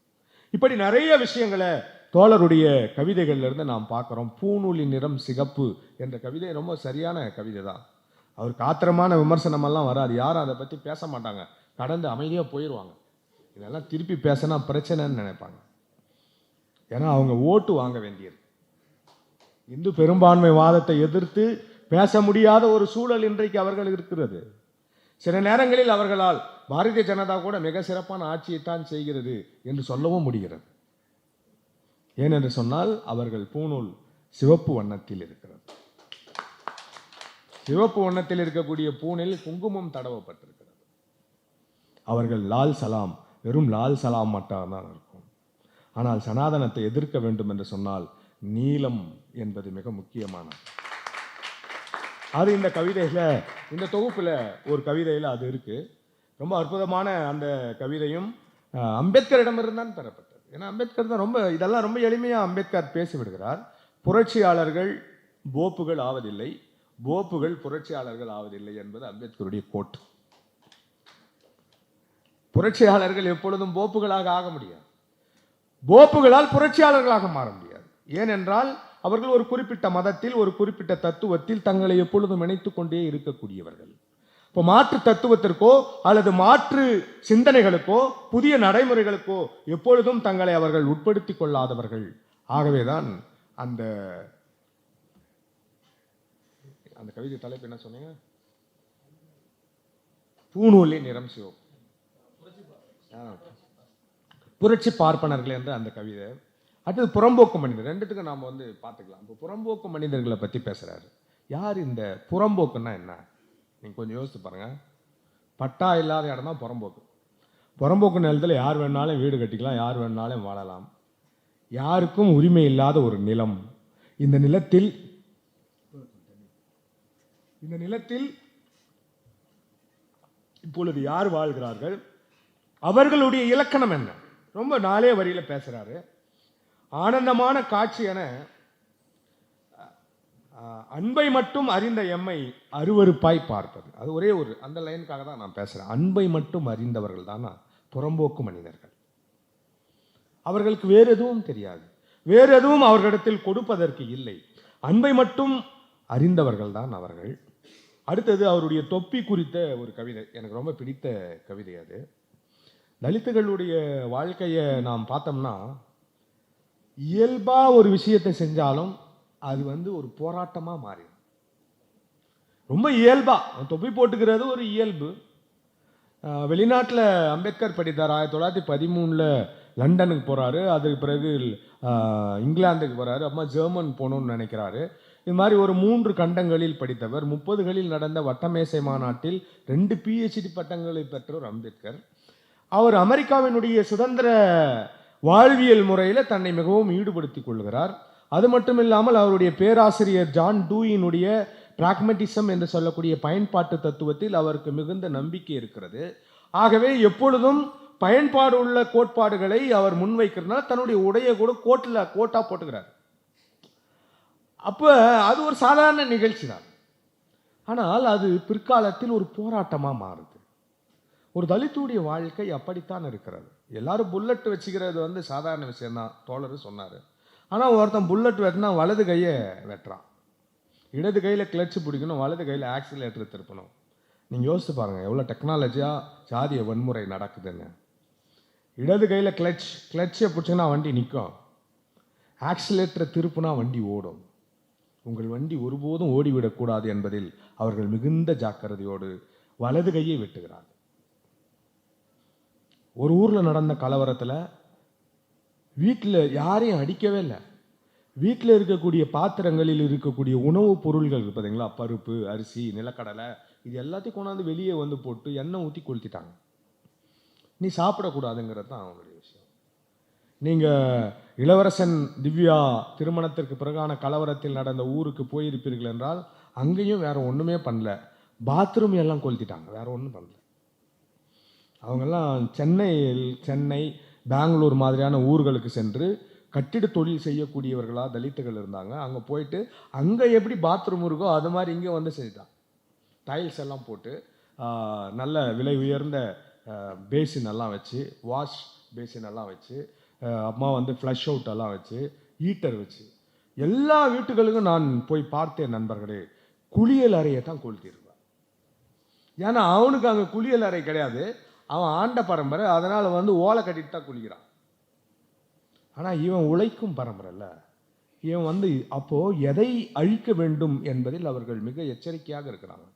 இப்படி நிறைய விஷயங்களை தோழருடைய கவிதைகள்ல இருந்து நாம் பார்க்கிறோம். பூநூலின் நிறம் சிகப்பு என்ற கவிதை ரொம்ப சரியான கவிதை தான். அவருக்கு ஆத்திரமான விமர்சனம் எல்லாம் வராது. யாரும் அதை பற்றி பேச மாட்டாங்க, கடந்து அமைதியாக போயிடுவாங்க. இதெல்லாம் திருப்பி பேசினா பிரச்சனைன்னு நினைப்பாங்க. ஏன்னா அவங்க ஓட்டு வாங்க வேண்டியது. இந்து பெரும்பான்மை வாதத்தை எதிர்த்து பேச முடியாத ஒரு சூழல் இன்றைக்கு அவர்கள் இருக்கிறது. சில நேரங்களில் அவர்களால் பாரதிய ஜனதா கூட மிக சிறப்பான ஆட்சியைத்தான் செய்கிறது என்று சொல்லவும் முடிகிறது. ஏனென்று சொன்னால் அவர்கள் பூநூல் சிவப்பு வண்ணத்தில் இருக்கிறது. சிவப்பு வண்ணத்தில் இருக்கக்கூடிய பூனில் குங்குமம் தடவப்பட்டிருக்கிறது. அவர்கள் லால் சலாம் வெறும் லால் சலாம் மட்டும் தான் இருக்கும். ஆனால் சனாதனத்தை எதிர்க்க வேண்டும் என்று சொன்னால் நீலம் என்பது மிக முக்கியமானது. அது இந்த கவிதையில், இந்த தொகுப்பில் ஒரு கவிதையில் அது இருக்கு. ரொம்ப அற்புதமான அந்த கவிதையும் அம்பேத்கரிடமிருந்தான் பெறப்பட்டது. ஏன்னா அம்பேத்கர் தான் இதெல்லாம் ரொம்ப எளிமையாக அம்பேத்கர் பேசிவிடுகிறார். புரட்சியாளர்கள் போப்புகள் ஆவதில்லை, போப்புகள் புரட்சியாளர்கள் ஆவதில்லை என்பது அம்பேத்கருடைய கோட். புரட்சியாளர்கள் எப்பொழுதும் போப்புகளாக ஆக முடியாது, போப்புகளால் புரட்சியாளர்களாக மாற முடியாது. ஏனென்றால் அவர்கள் ஒரு குறிப்பிட்ட மதத்தில், ஒரு குறிப்பிட்ட தத்துவத்தில் தங்களை எப்பொழுதும் இணைத்துக் கொண்டே இருக்கக்கூடியவர்கள். இப்போ மாற்று தத்துவத்திற்கோ அல்லது மாற்று சிந்தனைகளுக்கோ புதிய நடைமுறைகளுக்கோ எப்பொழுதும் தங்களை அவர்கள் உட்படுத்திக் கொள்ளாதவர்கள். ஆகவேதான் அந்த அந்த கவிதை தலைப்பு என்ன சொன்னீங்க? பூநூலின் நிறம் சிவப்பு, புரட்சி பார்ப்பனர்கள் என்ற அந்த கவிதை. அடுத்தது புறம்போக்கு மனிதர். ரெண்டுத்துக்கும் நாம் பார்த்துக்கலாம். இப்போ புறம்போக்கு மனிதர்களை பற்றி பேசுகிறாரு. யார் இந்த புறம்போக்குன்னா என்ன? நீங்கள் கொஞ்சம் யோசித்து பாருங்கள். பட்டா இல்லாத இடம் தான் புறம்போக்கு. புறம்போக்கு நிலத்தில் யார் வேணாலும் வீடு கட்டிக்கலாம், யார் வேணாலும் வாழலாம். யாருக்கும் உரிமை இல்லாத ஒரு நிலம். இந்த நிலத்தில் இப்பொழுது யார் வாழ்கிறார்கள், அவர்களுடைய இலக்கணம் என்ன? ரொம்ப நாளே வரியில் பேசுகிறாரு. ஆனந்தமான காட்சி என அன்பை மட்டும் அறிந்த எம்மை அருவருப்பாய் பார்ப்பது. அது ஒரே ஒரு அந்த லைனுக்காக தான் நான் பேசுகிறேன். அன்பை மட்டும் அறிந்தவர்கள் தான் புறம்போக்கு மனிதர்கள். அவர்களுக்கு வேறு எதுவும் தெரியாது, வேறு எதுவும் அவர்களிடத்தில் கொடுப்பதற்கு இல்லை. அன்பை மட்டும் அறிந்தவர்கள் தான் அவர்கள். அடுத்தது அவருடைய தொப்பி குறித்த ஒரு கவிதை, எனக்கு ரொம்ப பிடித்த கவிதை அது. தலித்துகளுடைய வாழ்க்கையை நாம் பார்த்தோம்னா, இயல்பா ஒரு விஷயத்தை செஞ்சாலும் அது ஒரு போராட்டமாக மாறிடும். ரொம்ப இயல்பா தொப்பி போட்டுக்கிறது ஒரு இயல்பு. வெளிநாட்டில் அம்பேத்கர் படித்தார். 1913 லண்டனுக்கு போகிறாரு. அதுக்கு பிறகு இங்கிலாந்துக்கு போகிறாரு. அம்மா ஜெர்மன் போகணும்னு நினைக்கிறாரு. இது மாதிரி ஒரு 3 கண்டங்களில் படித்தவர். 30களில் நடந்த வட்டமேசை மாநாட்டில் 2 PhD பட்டங்களை பெற்றவர் அம்பேத்கர். அவர் அமெரிக்காவினுடைய சுதந்திர வாழ்வியல் முறையில் தன்னை மிகவும் ஈடுபடுத்திக் கொள்கிறார். அது மட்டும் இல்லாமல் அவருடைய பேராசிரியர் ஜான் டூயினுடைய பிராக்மெட்டிசம் என்று சொல்லக்கூடிய பயன்பாட்டு தத்துவத்தில் அவருக்கு மிகுந்த நம்பிக்கை இருக்கிறது. ஆகவே எப்பொழுதும் பயன்பாடு உள்ள கோட்பாடுகளை அவர் முன்வைக்கிறதுனால தன்னுடைய உடைய கூட கோட்டா போட்டுக்கிறார். அப்போ அது ஒரு சாதாரண நிகழ்ச்சி தான். ஆனால் அது பிற்காலத்தில் ஒரு போராட்டமாக மாறுது. ஒரு தலித்துடைய வாழ்க்கை அப்படித்தான் இருக்கிறது. எல்லாரும் புல்லட் வச்சுக்கிறது சாதாரண விஷயம்தான், தோழர் சொன்னார். ஆனால் ஒருத்தன் புல்லட் வெட்டினா வலது கையை வெட்டுறான். இடது கையில் கிளட்ச் பிடிக்கணும், வலது கையில் ஆக்சிலேட்டர் திருப்பணும். நீங்கள் யோசித்து பாருங்கள் எவ்வளோ டெக்னாலஜியாக சாதிய வன்முறை நடக்குதுன்னு. இடது கையில் கிளட்சை பிடிச்சிங்கன்னா வண்டி நிற்கும், ஆக்சிலேட்டரை திருப்புனா வண்டி ஓடும். உங்கள் வண்டி ஒருபோதும் ஓடிவிடக்கூடாது என்பதில் அவர்கள் மிகுந்த ஜாக்கிரதையோடு வலது கையை வெட்டுகிறார்கள். ஒரு ஊரில் நடந்த கலவரத்தில் வீட்டில் யாரையும் அடிக்கவே இல்லை. வீட்டில் இருக்கக்கூடிய பாத்திரங்களில் இருக்கக்கூடிய உணவுப் பொருள்கள் பார்த்தீங்களா, பருப்பு, அரிசி, நிலக்கடலை, இது எல்லாத்தையும் கொண்டாந்து வெளியே போட்டு எண்ணெய் ஊற்றி கொளுத்திட்டாங்க. நீ சாப்பிடக்கூடாதுங்கிறது தான் அவங்களுடைய விஷயம். நீங்கள் இளவரசன் திவ்யா திருமணத்திற்கு பிறகான கலவரத்தில் நடந்த ஊருக்கு போயிருப்பீர்கள் என்றால் அங்கேயும் வேற ஒன்றுமே பண்ணல, பாத்ரூம் எல்லாம் கொளுத்திட்டாங்க, வேற ஒன்றும் பண்ணல. அவங்கெல்லாம் சென்னை, பெங்களூர் மாதிரியான ஊர்களுக்கு சென்று கட்டிட தொழில் செய்யக்கூடியவர்களாக தலித்துகள் இருந்தாங்க. அங்கே போயிட்டு அங்கே எப்படி பாத்ரூம் இருக்கோ அது மாதிரி இங்கே செஞ்சுட்டான். டைல்ஸ் எல்லாம் போட்டு நல்ல விலை உயர்ந்த பேசின் எல்லாம் வச்சு, வாஷ் பேசின் எல்லாம் வச்சு, அம்மா ஃப்ளஷ் அவுட் எல்லாம் வச்சு, ஹீட்டர் வச்சு, எல்லா வீட்டுகளுக்கும் நான் போய் பார்த்தேன் நண்பர்களே. குளியல் அறையை தான் கொளுத்திருப்பான். ஏன்னா அவனுக்கு அங்கே குளியல் அறை கிடையாது, அவன் ஆண்ட பரம்பரை, அதனால் ஓலை கட்டிட்டு தான் குளிக்கிறான். ஆனால் இவன் உழைக்கும் பரம்பரை இல்லை. இவன் அப்போது எதை அழிக்க வேண்டும் என்பதில் அவர்கள் மிக எச்சரிக்கையாக இருக்கிறாங்க.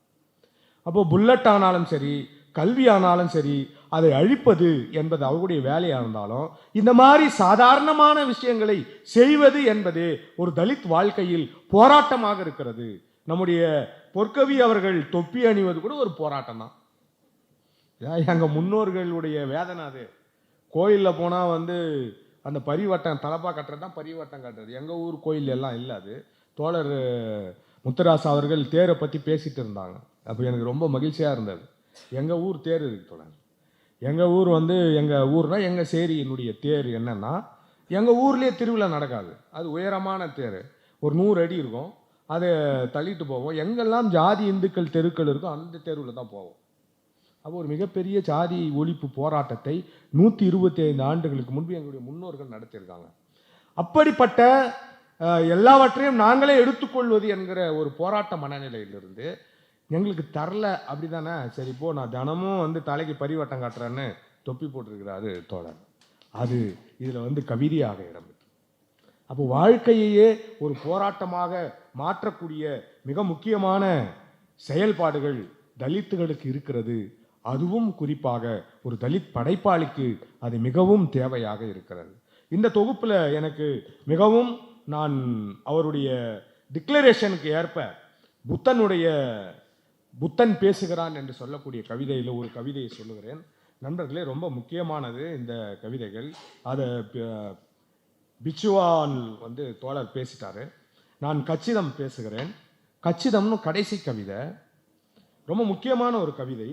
அப்போது புல்லட் ஆனாலும் சரி, கல்வி ஆனாலும் சரி, அதை அழிப்பது என்பது அவர்களுடைய வேலையாக இருந்தாலும் இந்த மாதிரி சாதாரணமான விஷயங்களை செய்வது என்பது ஒரு தலித் வாழ்க்கையில் போராட்டமாக இருக்கிறது. நம்முடைய பொற்கவி அவர்கள் தொப்பி அணிவது கூட ஒரு போராட்டம் தான். எங்கள் முன்னோர்களுடைய வேதனை அது. கோயிலில் போனால் வந்து அந்த பரிவட்டம் தலப்பா கட்டுறது தான் பரிவட்டம் கட்டுறது. எங்கள் ஊர் கோயில் எல்லாம் இல்லை. அது தோழர் முத்துராசு அவர்கள் தேரை பற்றி பேசிகிட்டு இருந்தாங்க. அப்போ எனக்கு ரொம்ப மகிழ்ச்சியாக இருந்தது. எங்கள் ஊர் தேர் இருக்கு தோழர். எங்கள் ஊர் வந்து எங்கள் ஊர்னால் எங்கள் சேரியினுடைய தேர் என்னென்னா, எங்கள் ஊர்லேயே திருவிழா நடக்காது. அது உயரமான தேர், ஒரு 100 அடி இருக்கும். அதை தள்ளிட்டு போவோம். எங்கெல்லாம் ஜாதி இந்துக்கள் தெருக்கள் இருக்கோ அந்த தெருவில் தான் போவோம். அப்போ ஒரு மிகப்பெரிய ஜாதி ஒழிப்பு போராட்டத்தை 125 ஆண்டுகளுக்கு முன்பு எங்களுடைய முன்னோர்கள் நடத்தியிருக்காங்க. அப்படிப்பட்ட எல்லாவற்றையும் நாங்களே எடுத்துக்கொள்வது என்கிற ஒரு போராட்ட மனநிலையிலிருந்து எங்களுக்கு தரல. அப்படி தானே, சரி இப்போ நான் தினமும் வந்து தலைக்கு பரிவட்டம் காட்டுறேன்னு தொப்பி போட்டிருக்கிறாரு தோழர். அது இதில் வந்து கவிதையாக இடம்பெற்று. அப்போ வாழ்க்கையையே ஒரு போராட்டமாக மாற்றக்கூடிய மிக முக்கியமான செயல்பாடுகள் தலித்துகளுக்கு இருக்கிறது. அதுவும் குறிப்பாக ஒரு தலித் படைப்பாளிக்கு அது மிகவும் தேவையாக இருக்கிறது. இந்த தொகுப்பில் எனக்கு மிகவும் நான் அவருடைய டிக்ளரேஷனுக்கு ஏற்ப புத்தன் பேசுகிறான் என்று சொல்லக்கூடிய கவிதையில் ஒரு கவிதையை சொல்லுகிறேன் நண்பர்களே. ரொம்ப முக்கியமானது இந்த கவிதைகள். அதை பிச்சுவான் வந்து தோழர் பேசிட்டாரு. நான் கச்சிதம் பேசுகிறேன். கச்சிதம்னு கடைசி கவிதை, ரொம்ப முக்கியமான ஒரு கவிதை.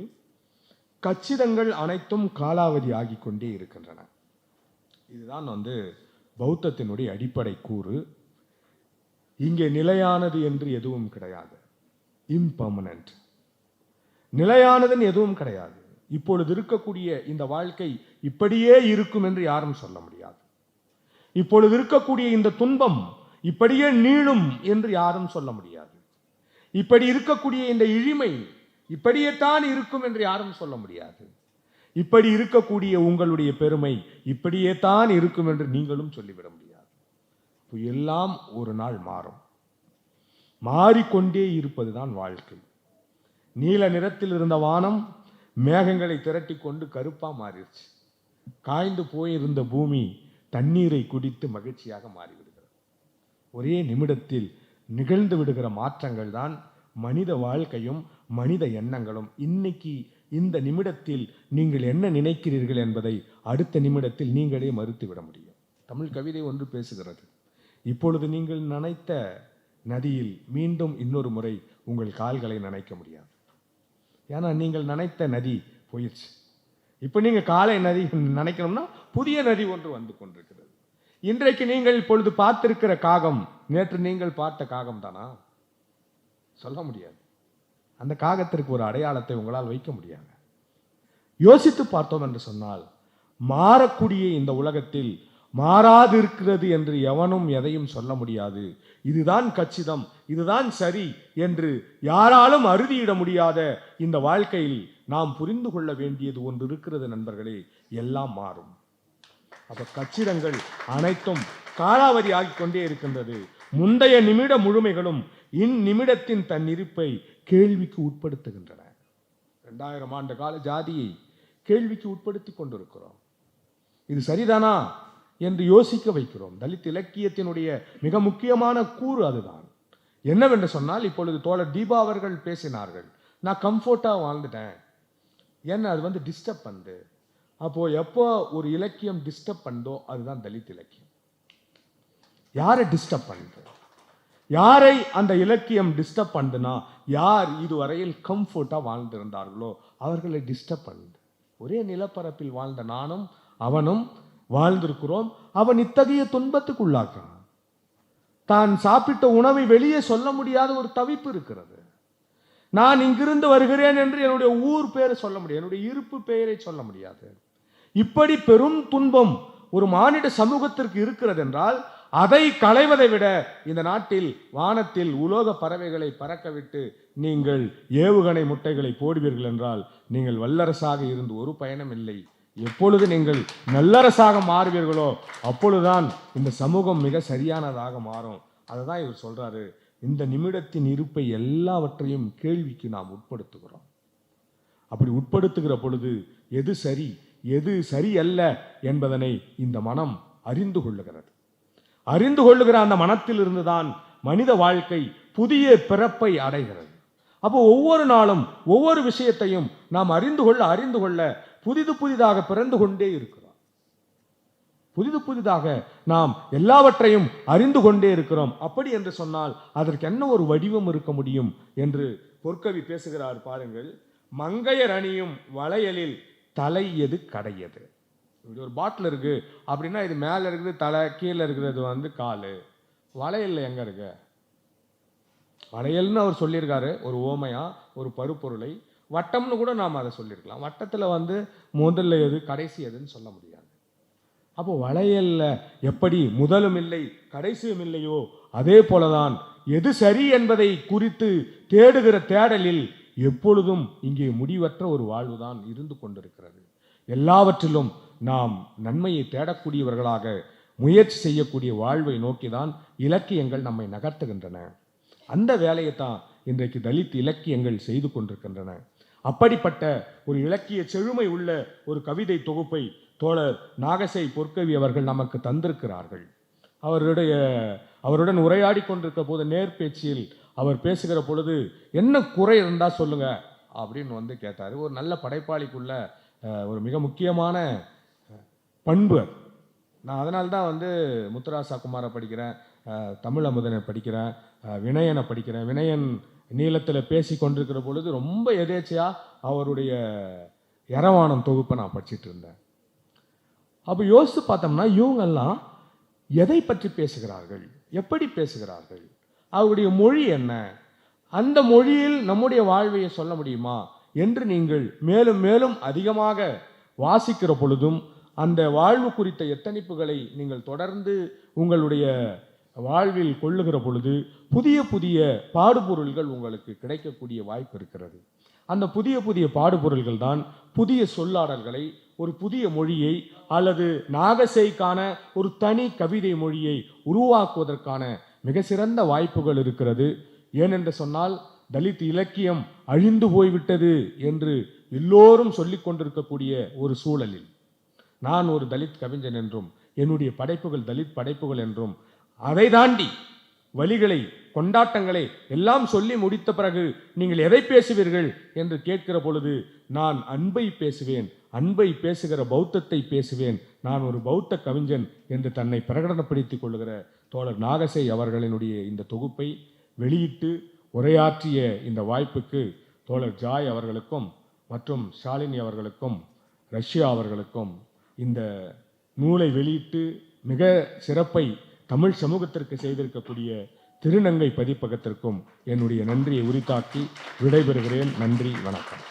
கச்சிதங்கள் அனைத்தும் காலாவதி ஆகி கொண்டே இருக்கின்றன. இதுதான் வந்து பௌத்தத்தினுடைய அடிப்படை கூறு. இங்கே நிலையானது என்று எதுவும் கிடையாது. இம்பர்மனன்ட், நிலையானதுன்னு எதுவும் கிடையாது. இப்பொழுது இருக்கக்கூடிய இந்த வாழ்க்கை இப்படியே இருக்கும் என்று யாரும் சொல்ல முடியாது. இப்பொழுது இருக்கக்கூடிய இந்த துன்பம் இப்படியே நீளும் என்று யாரும் சொல்ல முடியாது. இப்படி இருக்கக்கூடிய இந்த இழிமை இப்படியே தான் இருக்கும் என்று யாரும் சொல்ல முடியாது. இப்படி இருக்கக்கூடிய உங்களுடைய பெருமை இப்படியே தான் இருக்கும் என்று நீங்களும் சொல்லிவிட முடியாது. எல்லாம் ஒரு நாள் மாறும். மாறிக்கொண்டே இருப்பதுதான் வாழ்க்கை. நீல நிறத்தில் இருந்த வானம் மேகங்களை திரட்டி கொண்டு கருப்பா மாறிடுச்சு. காய்ந்து போயிருந்த பூமி தண்ணீரை குடித்து மகிழ்ச்சியாக மாறிவிடுகிறது. ஒரே நிமிடத்தில் நிகழ்ந்து விடுகிற மாற்றங்கள் தான் மனித வாழ்க்கையும் மனித எண்ணங்களும். இன்னைக்கு இந்த நிமிடத்தில் நீங்கள் என்ன நினைக்கிறீர்கள் என்பதை அடுத்த நிமிடத்தில் நீங்களே மறுத்துவிட முடியும். தமிழ் கவிதை ஒன்று பேசுகிறது, இப்பொழுது நீங்கள் நினைத்த நதியில் மீண்டும் இன்னொரு முறை உங்கள் கால்களை நனைக்க முடியாது. ஏன்னா நீங்கள் நினைத்த நதி போயிடுச்சு. இப்போ நீங்கள் காலை நதி நினைக்கணும்னா புதிய நதி ஒன்று வந்து கொண்டிருக்கிறது. இன்றைக்கு நீங்கள் இப்பொழுது பார்த்திருக்கிற காகம் நேற்று நீங்கள் பார்த்த காகம் தானா? சொல்ல முடியாது. அந்த காகத்திற்கு ஒரு அடையாளத்தை உங்களால் வைக்க முடியாது. யோசித்து பார்த்தோம் என்று சொன்னால், மாறக்கூடிய இந்த உலகத்தில் மாறாது இருக்கிறது என்று எவனும் எதையும் சொல்ல முடியாது. இதுதான் கச்சிதம், இதுதான் சரி என்று யாராலும் அறுதியிட முடியாத இந்த வாழ்க்கையில் நாம் புரிந்து கொள்ள வேண்டியது ஒன்று இருக்கிறது நண்பர்களே. எல்லாம் மாறும். அப்ப கச்சிதங்கள் அனைத்தும் காலாவதி ஆகிக் கொண்டே இருக்கின்றது. முந்தைய நிமிட முழுமைகளும் இந்நிமிடத்தின் தன் இருப்பை கேள்விக்கு உட்படுத்துகின்றன. 2000 ஆண்டு கால ஜாதியை கேள்விக்கு உட்படுத்தி கொண்டிருக்கிறோம். இது சரிதானா என்று யோசிக்க வைக்கிறோம். தலித் இலக்கியத்தினுடைய மிக முக்கியமான கூறு அதுதான். என்னவென்று சொன்னால், இப்பொழுது தோழர் தீபா அவர்கள் பேசினார்கள், நான் கம்ஃபர்ட்டாக வாழ்ந்துட்டேன், என்ன அது வந்து டிஸ்டர்ப் பண்ணுது. அப்போ எப்போ ஒரு இலக்கியம் டிஸ்டர்ப் பண்ணதோ அதுதான் தலித் இலக்கியம். யாரை டிஸ்டர்ப் பண்ணுது? யாரை அந்த இலக்கியம் டிஸ்டர்ப் பண்ணுதுன்னா, யார் இதுவரையில் கம்ஃபர்ட்டாக வாழ்ந்திருந்தார்களோ அவர்களை டிஸ்டர்ப் பண்ணுது. ஒரே நிலப்பரப்பில் வாழ்ந்த நானும் அவனும் வாழ்ந்திருக்கிறோம். அவன் இத்தகைய துன்பத்துக்கு உள்ளாக்கிறான். தான் சாப்பிட்ட உணவை வெளியே சொல்ல முடியாத ஒரு தவிப்பு இருக்கிறது. நான் இங்கிருந்து வருகிறேன் என்று என்னுடைய ஊர் பேரை சொல்ல முடியாது, என்னுடைய இருப்பு பெயரை சொல்ல முடியாது. இப்படி பெரும் துன்பம் ஒரு மானிட சமூகத்திற்கு இருக்கிறது என்றால், அதை களைவதை விட இந்த நாட்டில் வானத்தில் உலோக பறவைகளை பறக்க விட்டு நீங்கள் ஏவுகணை முட்டைகளை போடுவீர்கள் என்றால் நீங்கள் வல்லரசாக இருந்து ஒரு பயணம் இல்லை. எப்பொழுது நீங்கள் நல்லரசாக மாறுவீர்களோ அப்பொழுதுதான் இந்த சமூகம் மிக சரியானதாக மாறும். அதை தான் இவர் சொல்றாரு, இந்த நிமிடத்தின் இருப்பை எல்லாவற்றையும் கேள்விக்கு நாம் உட்படுத்துகிறோம். அப்படி உட்படுத்துகிற பொழுது எது சரி எது சரி அல்ல என்பதனை இந்த மனம் அறிந்து கொள்ளுகிறது. அறிந்து கொள்ளுகிற அந்த மனத்தில் இருந்துதான் மனித வாழ்க்கை புதிய பிறப்பை அடைகிறது. அப்போ ஒவ்வொரு நாளும் ஒவ்வொரு விஷயத்தையும் நாம் அறிந்து கொள்ள புதிதாக பிறந்து கொண்டே இருக்கிறோம். புதிதாக நாம் எல்லாவற்றையும் அறிந்து கொண்டே இருக்கிறோம். அப்படி என்று சொன்னால் அதற்கு என்ன ஒரு வடிவம் இருக்க முடியும் என்று பொற்கவி பேசுகிறார் பாருங்கள். மங்கையர் அணியும் வளையலில் தலை எது கடையது. இப்படி ஒரு பாட்டில் இருக்கு அப்படின்னா இது மேலே இருக்குது தலை, கீழே இருக்கிறது காலு. வளையல்ல எங்க இருக்கு? வளையல்னு அவர் சொல்லியிருக்காரு ஒரு ஓமையா, ஒரு பருப்பொருளை. வட்டம்னு கூட நாம் அதை சொல்லியிருக்கலாம். வட்டத்தில் முதல்ல எது கடைசி எதுன்னு சொல்ல முடியாது. அப்போ வளையல்ல எப்படி முதலும் இல்லை கடைசியும் இல்லையோ அதே போலதான் எது சரி என்பதை குறித்து தேடுகிற தேடலில் எப்பொழுதும் இங்கே முடிவற்ற ஒரு வாழ்வுதான் இருந்து கொண்டிருக்கிறது. எல்லாவற்றிலும் நாம் நன்மையை தேடக்கூடியவர்களாக முயற்சி செய்யக்கூடிய வாழ்வை நோக்கிதான் இலக்கியங்கள் நம்மை நகர்த்துகின்றன. அந்த வேலையை தான் இன்றைக்கு தலித் இலக்கியங்கள் செய்து கொண்டிருக்கின்றன. அப்படிப்பட்ட ஒரு இலக்கிய செழுமை உள்ள ஒரு கவிதை தொகுப்பை தோழர் நாகசை பொற்கவி அவர்கள் நமக்கு தந்திருக்கிறார்கள். அவருடன் உரையாடி கொண்டிருக்க போது நேர்பேச்சில் அவர் பேசுகிற பொழுது என்ன குறை இருந்தா சொல்லுங்க அப்படின்னு கேட்டார். ஒரு நல்ல படைப்பாளிக்குள்ள ஒரு மிக முக்கியமான பண்பு. நான் அதனால்தான் முத்துராசா குமாரை படிக்கிறேன், தமிழ் அமுதனை படிக்கிறேன், வினயனை படிக்கிறேன். வினயன் நீளத்தில் பேசி கொண்டிருக்கிற பொழுது ரொம்ப எதேச்சையா அவருடைய யரவானம் தொகுப்பை நான் படிச்சுட்டு இருந்தேன். அப்போ யோசித்து பார்த்தோம்னா இவங்கெல்லாம் எதை பற்றி பேசுகிறார்கள், எப்படி பேசுகிறார்கள், அவருடைய மொழி என்ன, அந்த மொழியில் நம்முடைய வாழ்வையை சொல்ல முடியுமா என்று நீங்கள் மேலும் மேலும் அதிகமாக வாசிக்கிற பொழுதும் அந்த வாழ்வு குறித்த எத்தனிப்புகளை நீங்கள் தொடர்ந்து உங்களுடைய வாழ்வில் கொள்ளுகிற பொழுது புதிய புதிய பாடுபொருள்கள் உங்களுக்கு கிடைக்கக்கூடிய வாய்ப்பு இருக்கிறது. அந்த புதிய பாடுபொருள்கள் தான் புதிய சொல்லாடல்களை, ஒரு புதிய மொழியை அல்லது நாகசைக்கான ஒரு தனி கவிதை மொழியை உருவாக்குவதற்கான மிக சிறந்த வாய்ப்புகள் இருக்கிறது. ஏனென்று சொன்னால் தலித் இலக்கியம் அழிந்து போய்விட்டது என்று எல்லோரும் சொல்லிக் கொண்டிருக்கக்கூடிய ஒரு சூழலில் நான் ஒரு தலித் கவிஞன் என்றும் என்னுடைய படைப்புகள் தலித் படைப்புகள் என்றும் அதை தாண்டி வழிகளை, கொண்டாட்டங்களை எல்லாம் சொல்லி முடித்த பிறகு நீங்கள் எதை பேசுவீர்கள் என்று கேட்கிற பொழுது நான் அன்பை பேசுவேன், அன்பை பேசுகிற பௌத்தத்தை பேசுவேன், நான் ஒரு பௌத்த கவிஞன் என்று தன்னை பிரகடனப்படுத்திக் கொள்ளுகிற தோழர் நாகசை அவர்களினுடைய இந்த தொகுப்பை வெளியிட்டு உரையாற்றிய இந்த வாய்ப்புக்கு தோழர் ஜாய் அவர்களுக்கும் மற்றும் ஷாலினி அவர்களுக்கும் ரஷ்யா அவர்களுக்கும் இந்த நூலை வெளியிட்டு மிக சிறப்பை தமிழ் சமூகத்திற்கு செய்திருக்கக்கூடிய திருநங்கை பதிப்பகத்திற்கும் என்னுடைய நன்றியை உரித்தாக்கி விடைபெறுகிறேன். நன்றி, வணக்கம்.